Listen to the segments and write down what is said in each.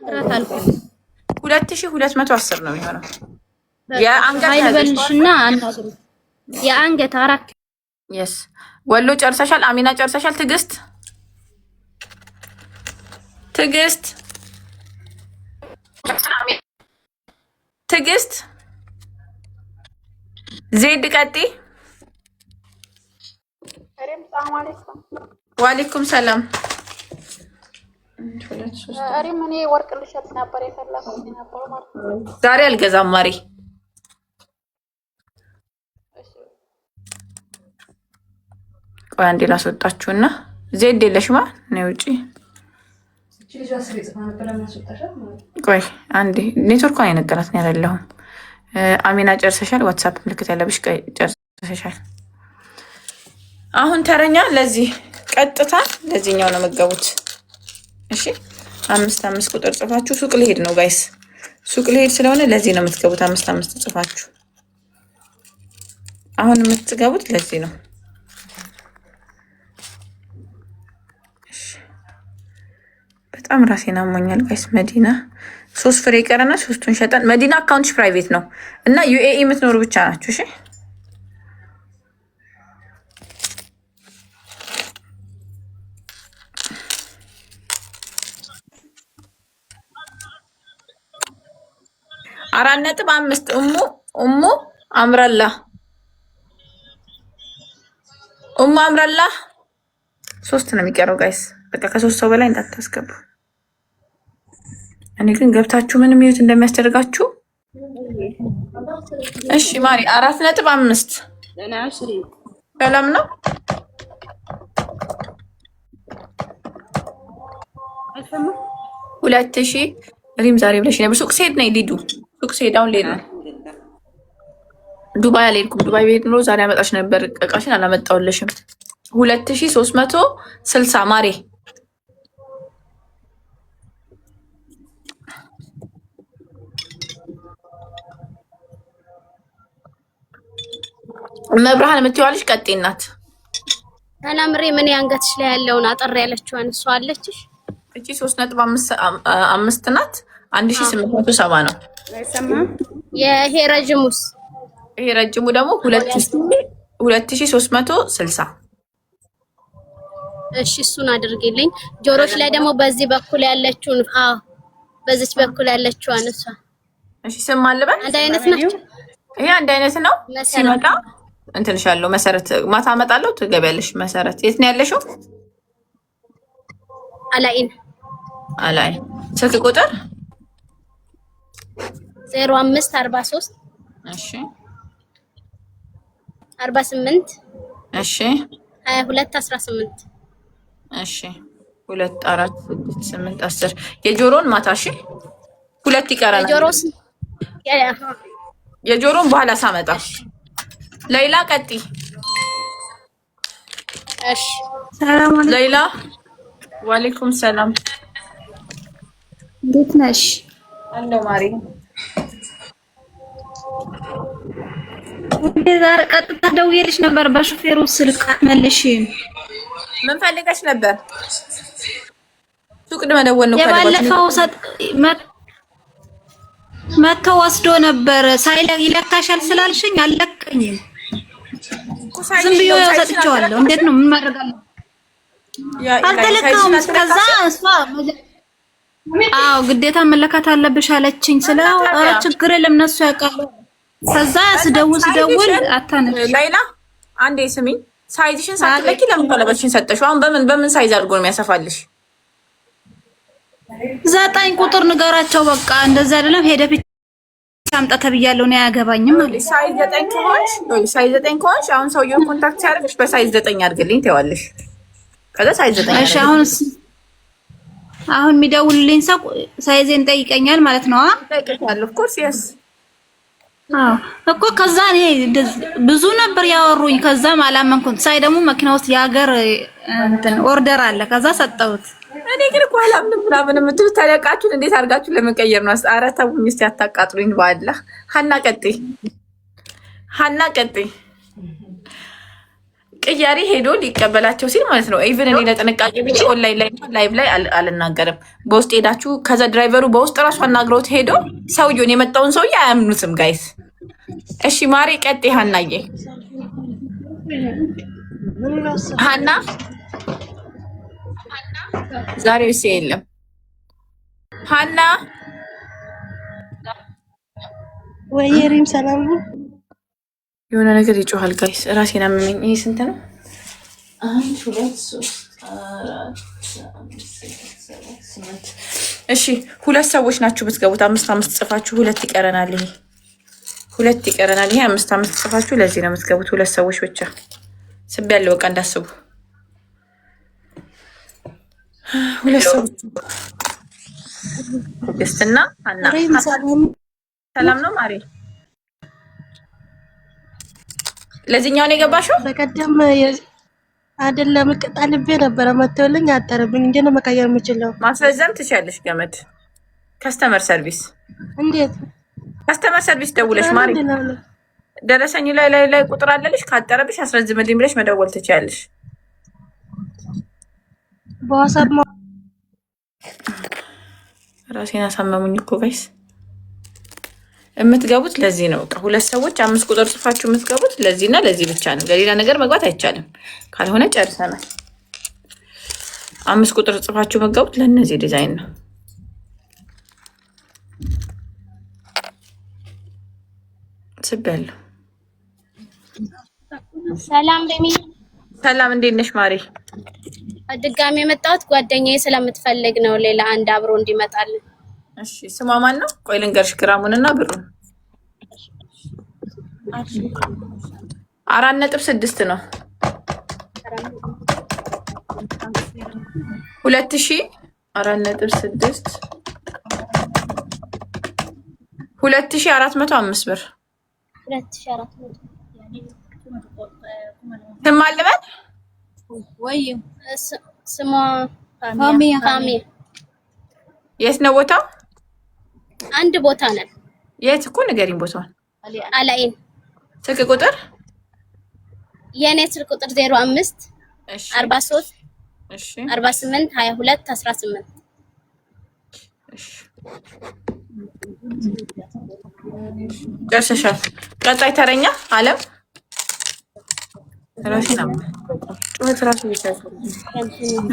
ጥራት አልኩኝ 2210 ነው የሚሆነው። የአንገት ኃይል በልሽና አናግሩ። የአንገት 4 የስ ወሎ ጨርሰሻል። አሚና ጨርሰሻል። ትዕግስት ዜድ ቀጢ። ወአለይኩም ሰላም። እኔ ወርቅ ልሸጥ ነበር የፈለኩት ነበር ማለት ነው። ዛሬ አልገዛም ማሪ። ቆይ አንዴ ላስወጣችሁና ዜድ የለሽማ ነው ውጪ። ቆይ አንዴ ኔትወርኳን የነገራት ነው ያለሁም። አሚና ጨርሰሻል። ዋትስአፕ ምልክት ያለብሽ ቆይ ጨርሰሻል። አሁን ተረኛ ለዚህ ቀጥታ ለዚህኛው ነው መገቡት። እሺ 5 ቁጥር ጽፋችሁ ሱቅ ልሄድ ነው ጋይስ። ሱቅ ልሄድ ስለሆነ ለዚህ ነው የምትገቡት። 5 ጽፋችሁ አሁን የምትገቡት ለዚህ ነው። በጣም ራሴን አሞኛል ጋይስ። መዲና 3 ፍሬ ይቀረና 3ቱን ሸጠን። መዲና አካውንትሽ ፕራይቬት ነው እና ዩኤኢ የምትኖሩ ብቻ ናችሁ። እሺ አራት ነጥብ 5 ኡሙ አምረላ 3 ነው የሚቀረው ጋይስ። በቃ ከ3 ሰው በላይ እንዳታስገቡ። እኔ ግን ገብታችሁ ምንም ይሁት እንደሚያስደርጋችሁ። እሺ ማሪ 4.5 ሰላም ነው። ሁለት ሺህ ሪም ዛሬ ብለሽ ነበር። ሱቅ ስሄድ ነይ ሊዱ ሱቅ ስሄድ አሁን ልሄድ ነው። ዱባይ አልሄድኩም። ዱባይ ብሄድ ኖሮ ዛሬ አመጣሽ ነበር። እቃሽን አላመጣሁልሽም። 2360 ማሬ መብርሃን የምትይዋለሽ ቀጤ ናት። አላምሬ ምን ያንገትሽ ላይ ያለውን አጠር ያለችዋን እሷ አለችሽ። እቺ 3.5 ናት። 1870 ነው። ይሄ ረጅሙስ? ይሄ ረጅሙ ደግሞ 2360። እሺ እሱን አድርጊልኝ። ጆሮሽ ላይ ደግሞ በዚህ በኩል ያለችውን በዚች በኩል ያለችዋን እሷ። እሺ ስም አለበት። አንድ አይነት ናቸው። ይሄ አንድ አይነት ነው። ሲመጣ እንትንሽ ያለው መሰረት ማታ አመጣለሁ። ትገቢያለሽ። መሰረት የት ነው ያለሽው? አላይ ስልክ ቁጥር 0543 እሺ 48 እሺ 22 18 እሺ 2 4 6 8 10 የጆሮን ማታ እሺ 2 ይቀራል። የጆሮን በኋላ ሳመጣ ሌላ ቀጢ። እሺ ሰላም አለይኩም ሌላ። ወአለይኩም ሰላም። እንዴት ነሽ? አለው ማሪ ዛሬ ቀጥታ ደውዬልሽ ነበር በሹፌሩ ስልክ አትመልሺም። ምን ፈልገሽ ነበር? ሱቅ መደወል ነው። የባለፈው መጥቶ ወስዶ ነበር። ይለካሻል ስላልሽኝ አልለቀኝም። ዝም ብዬ ሰጥቼዋለሁ። እንዴት ነው ምን ማድረግ አለ? አልተለካውም። ከዛ እሷ ግዴታ መለካት አለብሽ አለችኝ። ስለው ኧረ ችግር የለም እነሱ ያውቃሉ። ከዛ ስደውል አታነሽ። ሌላ አንዴ ስሚኝ፣ ሳይዝሽን ሳትለኪ ለምን ቀለበትሽን ሰጠሽው? አሁን በምን ሳይዝ አድርጎ ነው የሚያሰፋልሽ? 9 ቁጥር ንገራቸው በቃ። እንደዛ አይደለም ሄደ ብቻ አምጣ ተብያለሁ ነው ያገባኝም ማለት ሳይዝ 9 ከሆንሽ አሁን ሰውየው ኮንታክት ሲያደርግሽ በሳይዝ 9 አድርግልኝ ትይዋለሽ። ከዛ ሳይዝ 9 እሺ። አሁን የሚደውልልኝ ሰው ሳይዜን ጠይቀኛል ማለት ነው። ጠይቀኛለሁ። ኦፍ ኮርስ የስ እኮ ከዛ እኔ ብዙ ነበር ያወሩኝ። ከዛም አላመንኩም። ሳይ ደግሞ መኪና ውስጥ የሀገር እንትን ኦርደር አለ። ከዛ ሰጠሁት። እኔ ግን እኮ አላምንም ምናምን የምትሉት ተለቃችሁን እንዴት አድርጋችሁ ለመቀየር ነው? ኧረ ተውኝ እስኪ አታቃጥሉኝ። በአላህ ሀና ቀጥይ። ቅያሪ ሄዶ ሊቀበላቸው ሲል ማለት ነው። ኢቭን እኔ ለጥንቃቄ ብቻ ኦንላይን ላይ ላይቭ ላይ አልናገርም። በውስጥ ሄዳችሁ ከዛ ድራይቨሩ በውስጥ ራሱ አናግረውት ሄዶ ሰውየውን የመጣውን ሰውዬ አያምኑትም ጋይስ። እሺ ማሬ ቀጤ ሀናዬ ሀና ዛሬ ውስጥ የለም ሀና ወይሪም ሰላም ነው። የሆነ ነገር ይጮሃል ጋይስ። ራሴን አመመኝ። ይሄ ስንት ነው? 1 2 3 4 5 6 7 8 እሺ 2 ሰዎች ናችሁ ብትገቡት 5 5 ጽፋችሁ 2 ይቀረናል። ይሄ 2 ይቀረናል። ይሄ 5 5 ጽፋችሁ ለዚህ ነው የምትገቡት። 2 ሰዎች ብቻ ስብ ያለው በቃ እንዳስቡ። 2 ሰዎች ደስና አና ሰላም ነው ማሪ። ለዚህኛው ነው የገባሽው? በቀደም አይደለም ቀጣልቤ ነበር መተውልኝ አጠረብኝ እንዴ ነው መቀየር የምችለው? ማስረዘም ትችያለሽ። ገመድ ከስተመር ሰርቪስ። እንዴት ከስተመር ሰርቪስ ደውለሽ ማሪ ደረሰኝ ላይ ቁጥር አለልሽ። ካጠረብሽ አስረዝምልኝ ብለሽ መደወል ትችያለሽ። በዋሳብ ራሴን አሳመሙኝ እኮ ጋይስ። የምትገቡት ለዚህ ነው። በቃ 2 ሰዎች 5 ቁጥር ጽፋችሁ የምትገቡት ለዚህና ለዚህ ብቻ ነው። ለሌላ ነገር መግባት አይቻልም። ካልሆነ ጨርሰናል። 5 ቁጥር ጽፋችሁ መገቡት ለእነዚህ ዲዛይን ነው። ጽቤያለሁ። ሰላም በሚ ሰላም፣ እንዴት ነሽ ማሪ? ድጋሚ የመጣሁት ጓደኛዬ ስለምትፈልግ ነው። ሌላ አንድ አብሮ እንዲመጣልን። እሺ ስሟ ማን ነው? ቆይ ልንገርሽ ግራሙንና ብሩን። 4.6 ነው 2000 4.6 2405 ብር 2400 ትማልበል ወይ ስሟ ፋሚያ። የት ነው ቦታው? አንድ ቦታ ነን። የት እኮ ንገሪኝ ቦታውን። አላይን ስልክ ቁጥር የኔ ስልክ ቁጥር 05 እሺ 43 እሺ 48 22 18 እሺ ጨርሰሻል። ቀጣይ ተረኛ አለም ራስና ጩኸት ራሱ ይቻላል።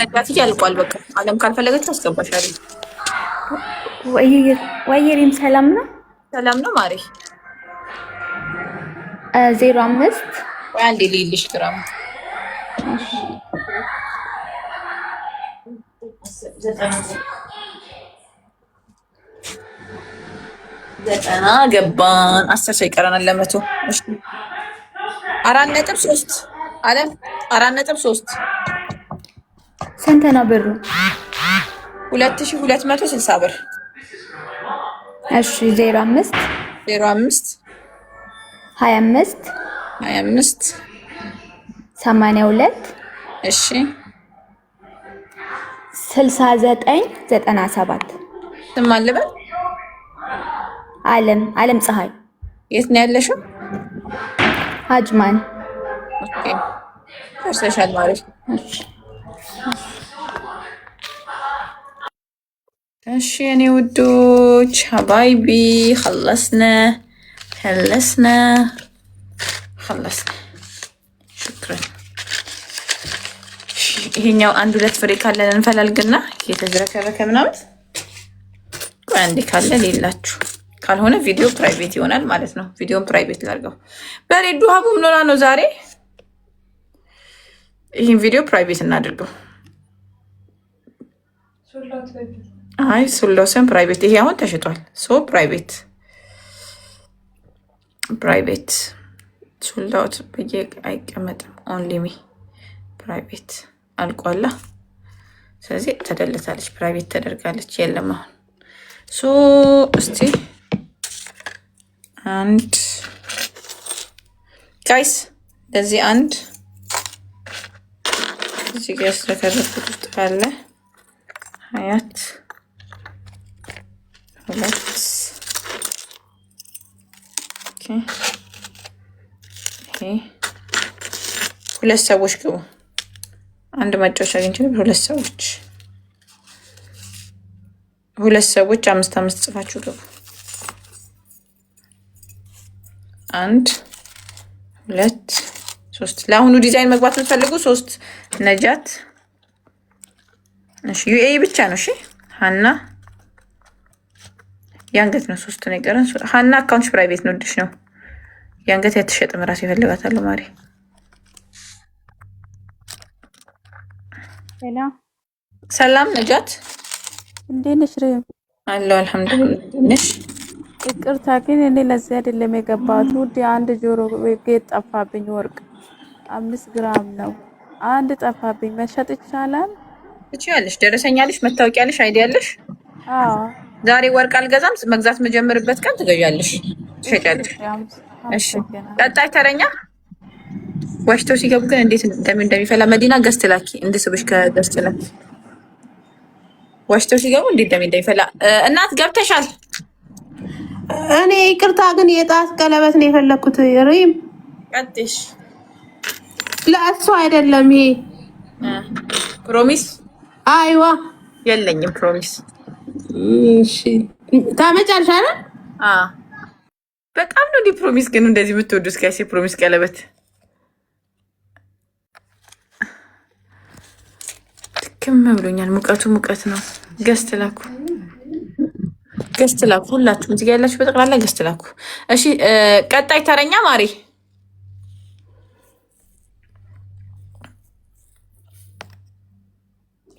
ነጋት ያልቋል። በቃ አለም ካልፈለገች አስገባሻለሁ። ወይሪም ሰላም ነው? ሰላም ነው ማሪ። 05 ወይ አንዴ ልልሽ ግራም ዘጠና ገባን። 10 ሰው ይቀረናል ለመቶ። እሺ 4.3 አለም 4.3 ስንት ነው ብሩ? 2260 ብር። እሺ 05 05 25 25 82 እሺ 69 97 ስም አለበት። አለም ፀሐይ። የት ነው ያለሽው? አጅማን። ኦኬ ተርሰሻል ማለት ነው። እሺ እኔ ውዶች ሀባይቢ خلصنا ሽክራን። ይሄኛው 1-2 ፍሬ ካለን እንፈላልግና የተዝረከረከ ምናምን ቆይ አንዴ ካለ ሌላችሁ ካልሆነ ቪዲዮ ፕራይቬት ይሆናል ማለት ነው። ቪዲዮን ፕራይቬት ላድርገው። በሬዱ ሀቡ ምን ሆና ነው ዛሬ? ይሄን ቪዲዮ ፕራይቬት እናድርገው። አይ ሱሎሰን ፕራይቬት። ይሄ አሁን ተሽጧል። ሶ ፕራይቬት ሱሎት በየ አይቀመጥም። ኦንሊ ሚ ፕራይቬት አልቋላ። ስለዚህ ተደልታለች፣ ፕራይቬት ተደርጋለች። የለም አሁን ሶ እስቲ አንድ ጋይስ ለዚህ አንድ እዚህ ጋር ስለተረፈው ውስጥ ካለ ሀያት 2 ኦኬ ይሄ 2 ሰዎች ግቡ። አንድ መጫወቻ አግኝቼ 2 ሰዎች 5 ጽፋችሁ ግቡ። 1 2 3 ለአሁኑ ዲዛይን መግባት የምትፈልጉ 3 ነጃት። እሺ ዩኤኢ ብቻ ነው። እሺ ሀና የአንገት ነው 3 ነው የቀረን። ሀና አካውንትሽ ፕራይቬት ነው ድሽ ነው የአንገት ያትሸጥም ራሱ ይፈልጋታል ማሪ። ሄሎ ሰላም ነጃት እንዴት ነሽ? ሪም አለሁ አልሐምዱሊላህ። ይቅርታ ግን እኔ ለዚህ አይደለም የገባሁት። ውድ አንድ ጆሮ ጌጥ ጠፋብኝ፣ ወርቅ 5 ግራም ነው። አንድ ጠፋብኝ። መሸጥ ይቻላል? ትችያለሽ። ደረሰኛለሽ፣ መታወቂያለሽ፣ አይዲያለሽ? አዎ ዛሬ ወርቅ አልገዛም፣ መግዛት መጀመርበት ቀን ትገዣለሽ፣ ትሸጫለሽ። እሺ ቀጣይ ተረኛ ዋሽተው ሲገቡ ግን እንዴት እንደሚፈላ መዲና ገዝት ላኪ፣ እንድስብሽ ከገዝት ላኪ። ዋሽተው ሲገቡ እንዴት እንደሚፈላ እናት ገብተሻል። እኔ ይቅርታ ግን የጣት ቀለበት ነው የፈለኩት። ሪም ቀጥሽ ለእሱ አይደለም ይሄ ፕሮሚስ። አይዋ የለኝም ፕሮሚስ። እሺ ታመጫለሽ አይደል? በጣም ነው ፕሮሚስ ግን እንደዚህ የምትወዱ እስኪ ፕሮሚስ ቀለበት ትክም ብሎኛል። ሙቀቱ ሙቀት ነው። ገዝት ላኩ፣ ገዝት ላኩ። ሁላችሁም እዚህ ጋር ያላችሁ በጠቅላላ ገዝት ላኩ። እሺ ቀጣይ ተረኛ ማሪ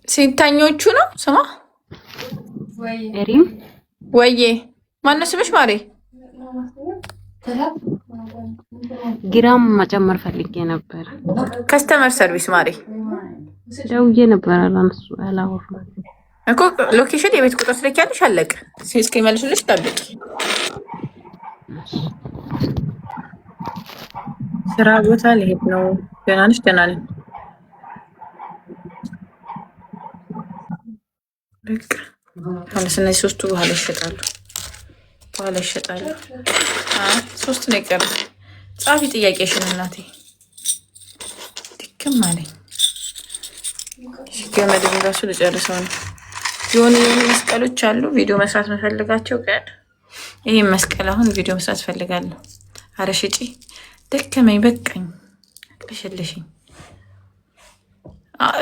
ሲታኞቹ ነው ስማ ኤሪም ወዬ ማነው ስምሽ ማሪ? ግራም መጨመር ፈልጌ ነበር። ከስተመር ሰርቪስ ማሪ ደውዬ ነበር አላነሱ አላወራም እኮ ሎኬሽን የቤት ቁጥር ስለኪያለሽ አለቀ። እስኪመልሱልሽ ጠብቂ። ስራ ቦታ ልሄድ ነው። ደህና ነሽ? ደህና ነኝ። በቃ አሁንስ እነዚህ 3ቱ በኋላ ይሸጣሉ፣ በኋላ ይሸጣሉ። 3 ነው የቀረው። ጻፊ ጥያቄሽን እናቴ። ድክም አለኝ። ገመድ ራሱ ልጨርሰው ነው። የሆኑ መስቀሎች አሉ ቪዲዮ መስራት መፈልጋቸው ቀን ይሄን መስቀል አሁን ቪዲዮ መስራት ፈልጋለሁ። አረ ሽጪ፣ ደከመኝ፣ በቃኝ፣ ቅሽልሽኝ።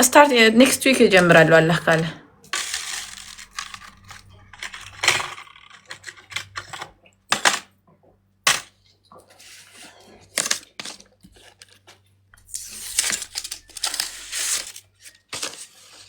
ስታርት ኔክስት ዊክ እጀምራለሁ አላህ ካለ